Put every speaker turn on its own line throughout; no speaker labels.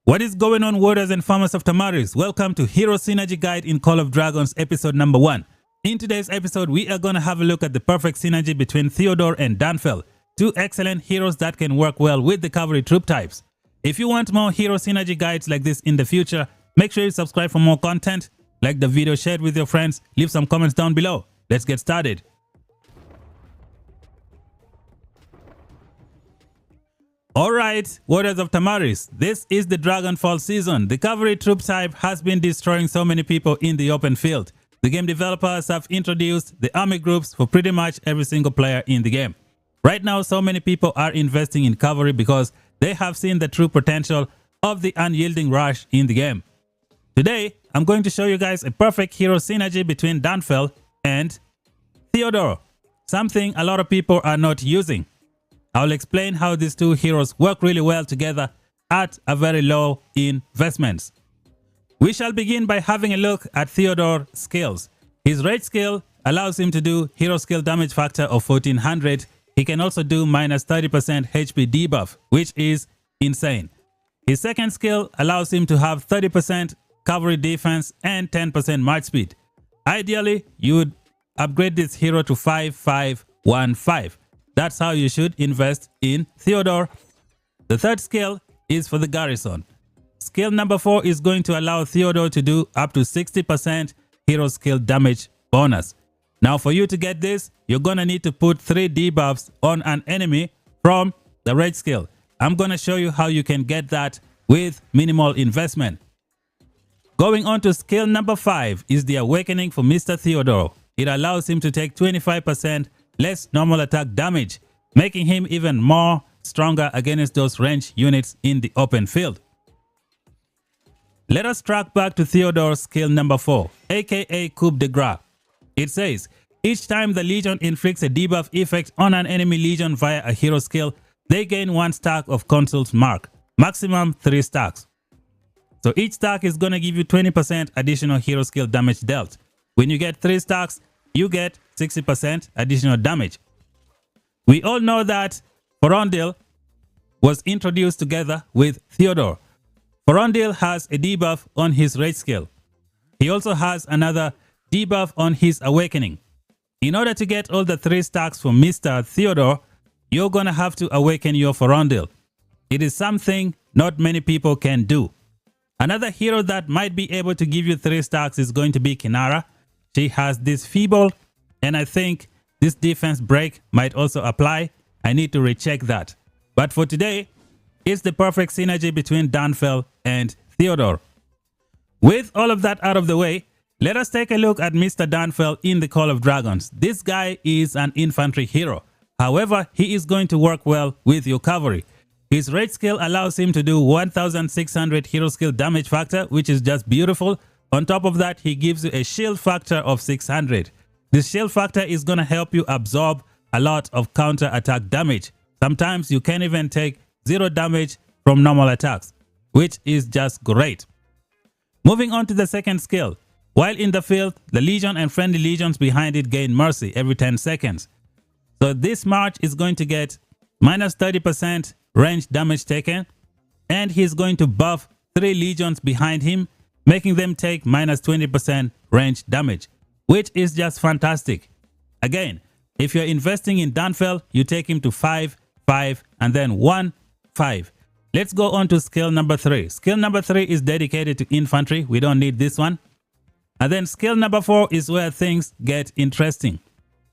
What is going on, warriors and farmers of Tamaris? Welcome to Hero Synergy Guide in Call of Dragons episode number 1. In today's episode, we are going to have a look at the perfect synergy between Theodore and Danfel, two excellent heroes that can work well with the cavalry troop types. If you want more Hero Synergy Guides like this in the future, make sure you subscribe for more content, like the video, share it with your friends, leave some comments down below. Let's get started. Alright, warriors of Tamaris, this is the Dragonfall season. The cavalry troop type has been destroying so many people in the open field. The game developers have introduced the army groups for pretty much every single player in the game. Right now, so many people are investing in cavalry because they have seen the true potential of the unyielding rush in the game. Today, I'm going to show you guys a perfect hero synergy between Danfel and Theodore, something a lot of people are not using. I'll explain how these two heroes work really well together at a very low investments. We shall begin by having a look at Theodore's skills. His rage skill allows him to do hero skill damage factor of 1400. He can also do minus 30% HP debuff, which is insane. His second skill allows him to have 30% cavalry defense and 10% march speed. Ideally, you would upgrade this hero to 5515. That's how you should invest in Theodore. The third skill is for the garrison. Skill number 4 is going to allow Theodore to do up to 60% hero skill damage bonus. Now for you to get this, you're going to need to put 3 debuffs on an enemy from the rage skill. I'm going to show you how you can get that with minimal investment. Going on to skill number 5 is the awakening for Mr. Theodore. It allows him to take 25% less normal attack damage, making him even more stronger against those ranged units in the open field. Let us track back to Theodore's skill number 4, aka Coup de Grace. It says, each time the Legion inflicts a debuff effect on an enemy Legion via a hero skill, they gain 1 stack of Consul's Mark, maximum 3 stacks. So each stack is going to give you 20% additional hero skill damage dealt. When you get 3 stacks, you get 60% additional damage. We all know that Forondil was introduced together with Theodore. Forondil has a debuff on his rage skill. He also has another debuff on his awakening. In order to get all the 3 stacks from Mr. Theodore, you're gonna have to awaken your Forondil. It is something not many people can do. Another hero that might be able to give you 3 stacks is going to be Kinara. She has this feeble, and I think this defense break might also apply. I need to recheck that. But for today, it's the perfect synergy between Danfel and Theodore. With all of that out of the way, let us take a look at Mr. Danfel in the Call of Dragons. This guy is an infantry hero. However, he is going to work well with your cavalry. His rage skill allows him to do 1600 hero skill damage factor, which is just beautiful. On top of that, he gives you a shield factor of 600. This shield factor is going to help you absorb a lot of counter attack damage. Sometimes you can even take 0 damage from normal attacks, which is just great. Moving on to the second skill. While in the field, the Legion and friendly Legions behind it gain mercy every 10 seconds. So this march is going to get minus 30% range damage taken, and he's going to buff 3 Legions behind him, making them take minus 20% range damage, which is just fantastic. Again, if you're investing in Danfel, you take him to 5, 5, and then 1, 5. Let's go on to skill number 3. Skill number 3 is dedicated to infantry. We don't need this one. And then skill number 4 is where things get interesting.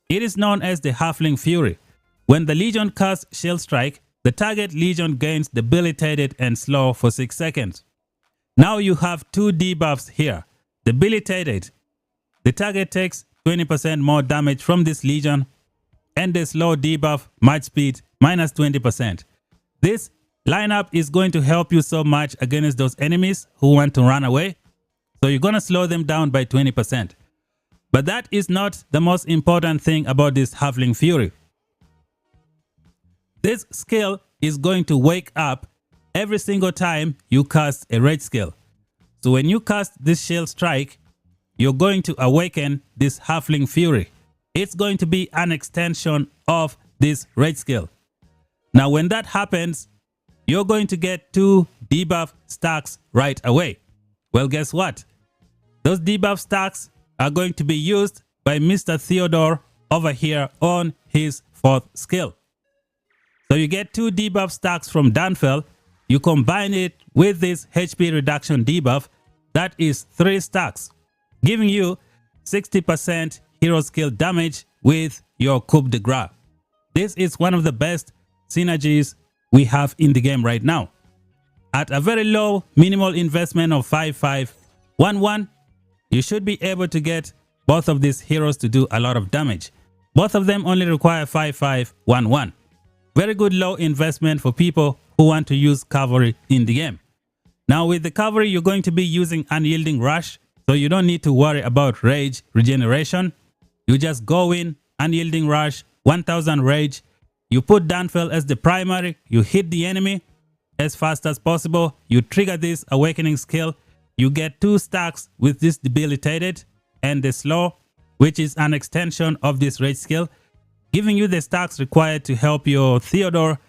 It is known as the Halfling Fury. When the Legion casts Shield Strike, the target Legion gains debilitated and slow for 6 seconds. Now you have 2 debuffs here. Debilitated. The target takes 20% more damage from this Legion, and the slow debuff, march speed, minus 20%. This lineup is going to help you so much against those enemies who want to run away. So you're going to slow them down by 20%. But that is not the most important thing about this Halfling Fury. This skill is going to wake up every single time you cast a rage skill. So when you cast this Shield Strike, you're going to awaken this Halfling Fury. It's going to be an extension of this rage skill. Now when that happens, you're going to get 2 debuff stacks right away. Well, guess what? Those debuff stacks are going to be used by Mr. Theodore over here on his 4th skill. So you get 2 debuff stacks from Danfel. You combine it with this HP reduction debuff. That is 3 stacks, giving you 60% hero skill damage with your coup de grace. This is one of the best synergies we have in the game right now. At a very low minimal investment of 5511, you should be able to get both of these heroes to do a lot of damage. Both of them only require 5511. Very good low investment for people who want to use cavalry in the game. Now with the cavalry, you're going to be using unyielding rush, so you don't need to worry about rage regeneration. You just go in, unyielding rush, 1000 rage. You put Danfel as the primary, you hit the enemy as fast as possible. You trigger this awakening skill. You get 2 stacks with this debilitated and the slow, which is an extension of this rage skill, giving you the stacks required to help your Theodore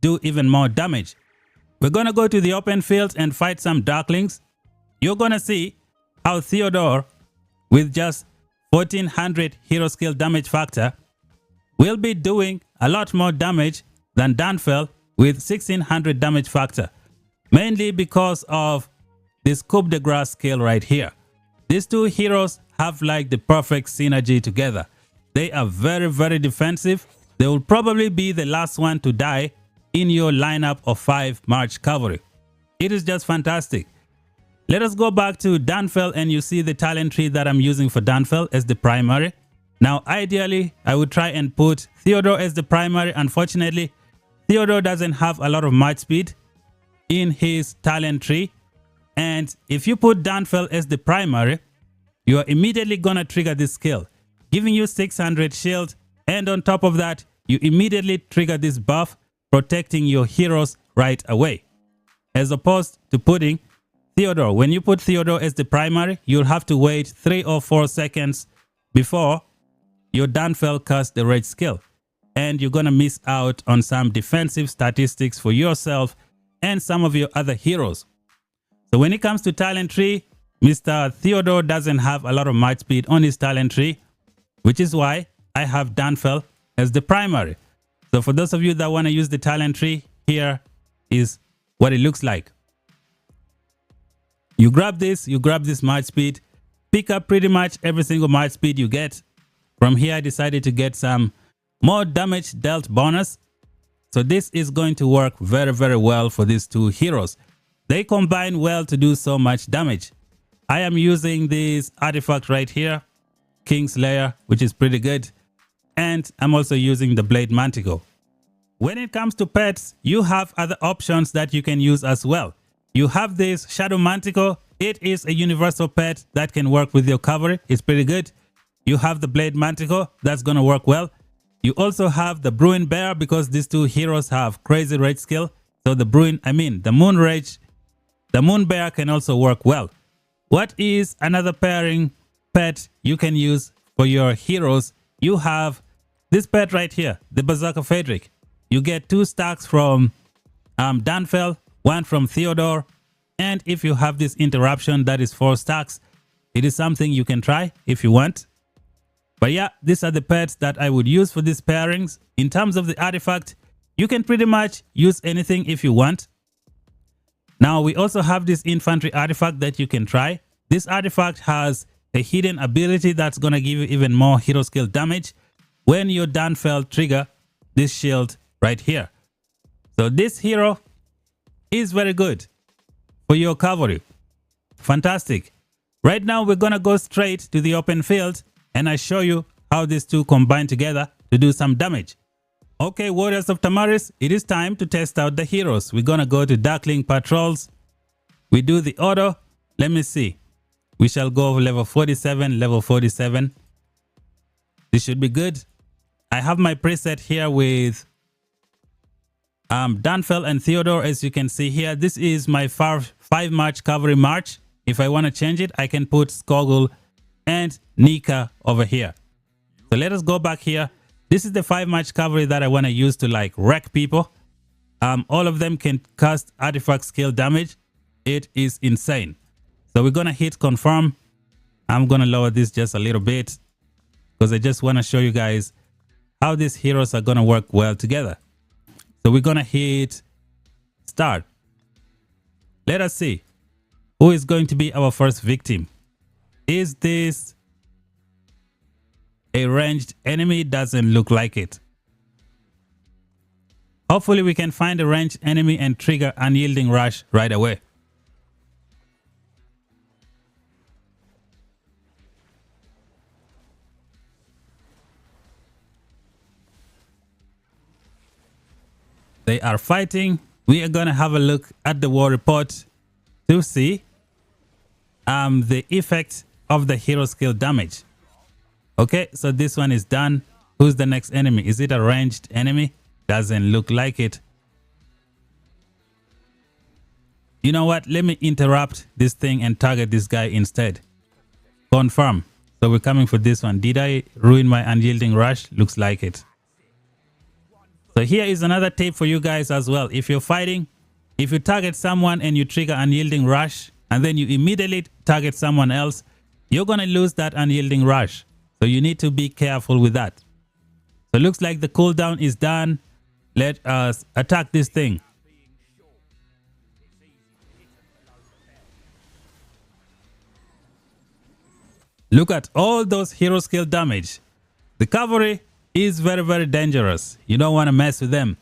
do even more damage. We're gonna go to the open field and fight some darklings. You're gonna see how Theodore, with just 1400 hero skill damage factor, will be doing a lot more damage than Danfel with 1600 damage factor, mainly because of this coup de grace skill right here. These 2 heroes have like the perfect synergy together. They are very, very defensive. They will probably be the last one to die in your lineup of 5 March cavalry. It is just fantastic. Let us go back to Danfel, and you see the talent tree that I'm using for Danfel as the primary. Now, ideally, I would try and put Theodore as the primary. Unfortunately, Theodore doesn't have a lot of march speed in his talent tree. And if you put Danfel as the primary, you are immediately gonna trigger this skill, giving you 600 shield. And on top of that, you immediately trigger this buff, protecting your heroes right away. As opposed to putting Theodore. When you put Theodore as the primary, you'll have to wait 3 or 4 seconds before your Danfel casts the rage skill. And you're gonna miss out on some defensive statistics for yourself and some of your other heroes. So when it comes to talent tree, Mr. Theodore doesn't have a lot of march speed on his talent tree, which is why I have Danfel as the primary. So for those of you that want to use the talent tree, here is what it looks like. You grab this march speed, pick up pretty much every single march speed you get. From here, I decided to get some more damage dealt bonus. So this is going to work very, very well for these 2 heroes. They combine well to do so much damage. I am using this artifact right here, Kingslayer, which is pretty good. And I'm also using the Blade Manticore. When it comes to pets, you have other options that you can use as well. You have this Shadow Manticore. It is a universal pet that can work with your cavalry. It's pretty good. You have the Blade Manticore. That's going to work well. You also have the Bruin Bear, because these 2 heroes have crazy rage skill. So the Moon Rage, the Moon Bear can also work well. What is another pairing pet you can use for your heroes? You have this pet right here, the Berserker Frederick. You get 2 stacks from Danfel, 1 from Theodore. And if you have this interruption, that is 4 stacks. It is something you can try if you want. But yeah, these are the pets that I would use for these pairings. In terms of the artifact, you can pretty much use anything if you want. Now, we also have this infantry artifact that you can try. This artifact has a hidden ability that's going to give you even more hero skill damage when your Danfel trigger this shield right here. So this hero is very good for your cavalry. Fantastic. Right now, we're going to go straight to the open field, and I show you how these 2 combine together to do some damage. Okay, Warriors of Tamaris, it is time to test out the heroes. We're gonna go to Darkling Patrols. We do the auto. Let me see. We shall go level 47, level 47. This should be good. I have my preset here with Danfel and Theodore, as you can see here. This is my 5 March cavalry march. If I want to change it, I can put Skogul and Nika over here. So let us go back here. This is the 5 March cavalry that I want to use to like wreck people. All of them can cast artifact skill damage. It is insane. So we're gonna hit confirm. I'm gonna lower this just a little bit because I just want to show you guys how these heroes are gonna work well together. So we're gonna hit start. Let us see who is going to be our first victim. Is this a ranged enemy? Doesn't look like it. Hopefully we can find a ranged enemy and trigger unyielding rush right away. They are fighting. We are gonna have a look at the war report to see the effect of the hero skill damage. Okay, so this one is done. Who's the next enemy? Is it a ranged enemy? Doesn't look like it. You know what? Let me interrupt this thing and target this guy instead. Confirm. So we're coming for this one. Did I ruin my unyielding rush? Looks like it. So here is another tip for you guys as well. If you're fighting, if you target someone and you trigger unyielding rush and then you immediately target someone else, you're going to lose that unyielding rush. So you need to be careful with that. So it looks like the cooldown is done. Let us attack this thing. Look at all those hero skill damage. The cavalry is very, very dangerous. You don't want to mess with them.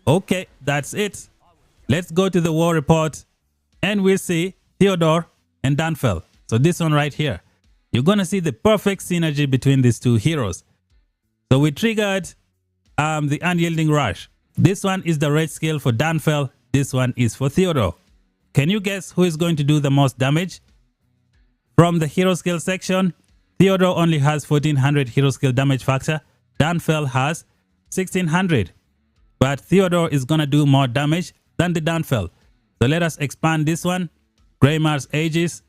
Okay, that's it. Let's go to the war report and we'll see Theodore and Danfel. So this one right here. You're going to see the perfect synergy between these two heroes. So we triggered the unyielding rush. This one is the red skill for Danfel. This one is for Theodore. Can you guess who is going to do the most damage? From the hero skill section, Theodore only has 1400 hero skill damage factor. Danfel has 1600. But Theodore is going to do more damage than the Danfel. So let us expand this one. Greymar's Aegis.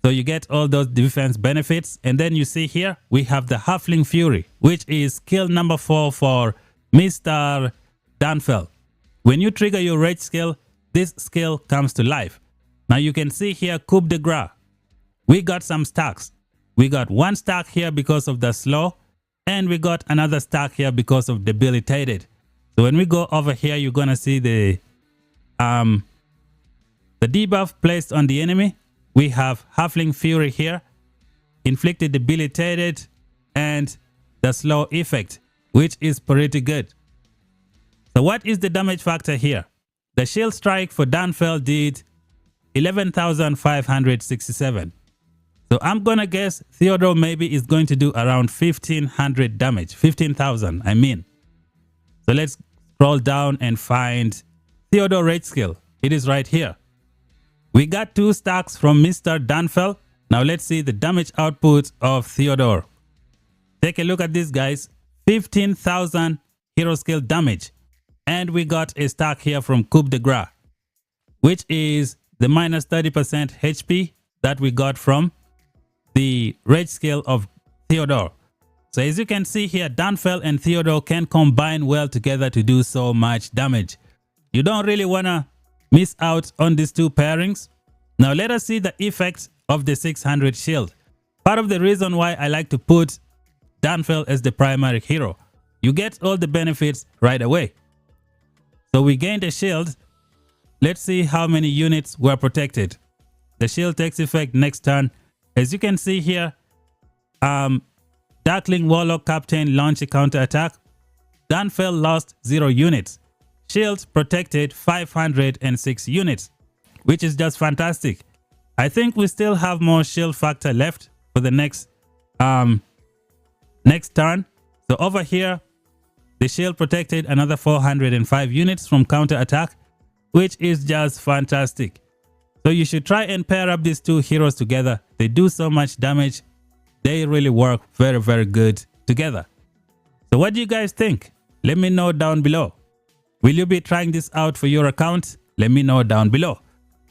So you get all those defense benefits. And then you see here, we have the Halfling Fury, which is skill number 4 for Mr. Danfel. When you trigger your rage skill, this skill comes to life. Now you can see here, coup de grace. We got some stacks. We got one stack here because of the slow. And we got another stack here because of debilitated. So when we go over here, you're going to see the debuff placed on the enemy. We have Halfling Fury here, inflicted debilitated, and the slow effect, which is pretty good. So what is the damage factor here? The shield strike for Danfel did 11,567. So I'm going to guess Theodore maybe is going to do around 1,500 damage. 15,000, I mean. So let's scroll down and find Theodore rage skill. It is right here. We got 2 stacks from Mr. Danfel. Now let's see the damage output of Theodore. Take a look at this, guys. 15,000 hero skill damage. And we got a stack here from coup de grace, which is the minus 30% HP that we got from the rage skill of Theodore. So as you can see here, Danfel and Theodore can combine well together to do so much damage. You don't really want to miss out on these two pairings. Now let us see the effects of the 600 shield. Part of the reason why I like to put Danfel as the primary hero. You get all the benefits right away. So we gained a shield. Let's see how many units were protected. The shield takes effect next turn. As you can see here, Darkling Warlock Captain launched a counterattack. Danfel lost 0 units. Shield protected 506 units, which is just fantastic. I think we still have more shield factor left for the next turn. So over here, the shield protected another 405 units from counterattack, which is just fantastic. So you should try and pair up these two heroes together. They do so much damage. They really work very, very good together. So what do you guys think? Let me know down below. Will you be trying this out for your account? Let me know down below.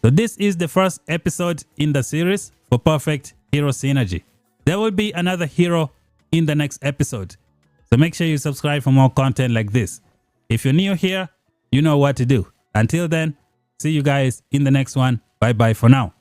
So this is the first episode in the series for Perfect Hero Synergy. There will be another hero in the next episode. So make sure you subscribe for more content like this. If you're new here, you know what to do. Until then, see you guys in the next one. Bye bye for now.